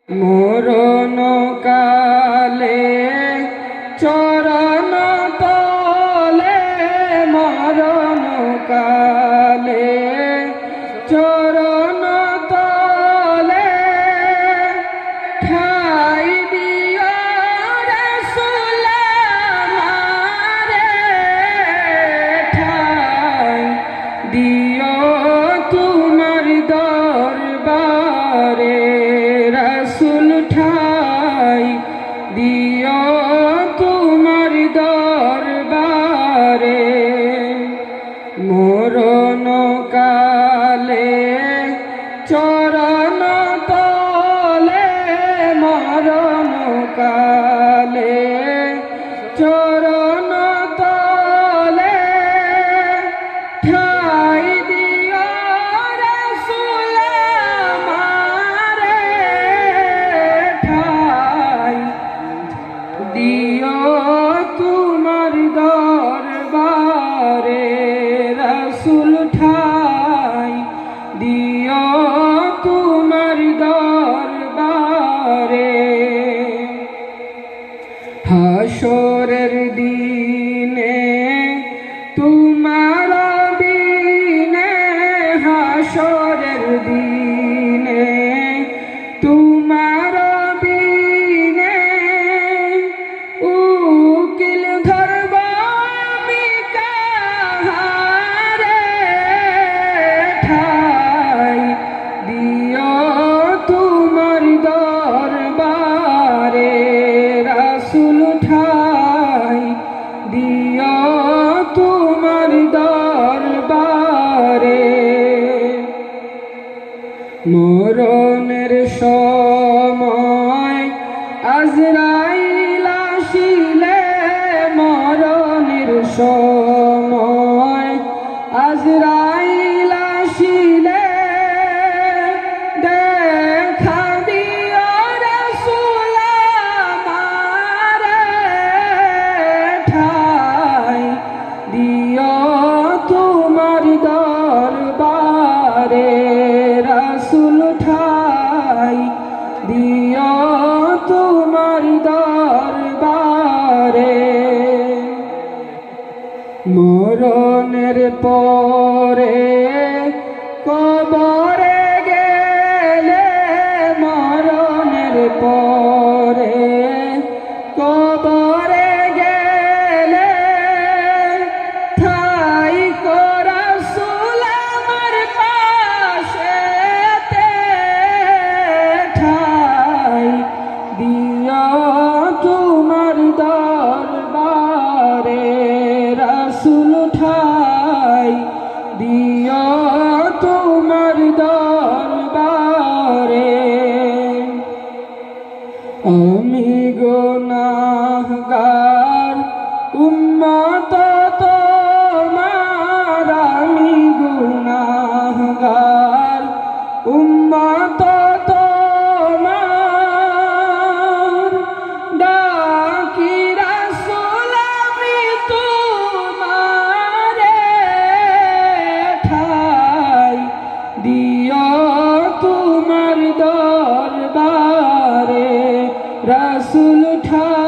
মরণ কালে চরণ তলে, মরণ কালে চরণ তলে ঠাই দিও রাসূল আমারে, ঠাই দিও তোমার দরবারে রাসূল, ঠাই দিও তোমার দরবারে। মরণ কালে চরণ তলে, মরণ কালে চরণ তলে ঠাই দিও রাসূল আমারে, ঠাই দিও তোমার দরবারে রাসূল, ঠাই দিও তোমার দরবারে। হাসরের দিনে তোমার বিনে, হাসরের দিনে তোমার বিনে উকিল ধরব আমি কাহারে, ঠাই দিও তোমার দরবারে রাসূল, ঠাই দিও তোমার দরবারে। মরণের সময় আজরাইল আসিলে, মরণের সময় আজরাইল আসিলে দেখা দিও রাসূল আমারে, ঠাই দিও তোমার দরবারে রাসূল, ঠাই দিও তোমার দরবারে। মরণের পরে কবরে গেলে, মরণের পরে কবরে গেলে ঠাই কো রাসূল আমার পাশেতে, ঠাই দিও তোমার দরবারে রাসূল, ঠাই দিও তোমার দরবারে। আমি গুনাহগার উম্মত তোমার, আমি গুনাহগার উম্মত তোমার, ডাকি রাসূল আমি তোমারে, ঠাই দিও তোমার দরবারে রাসূল, ঠাই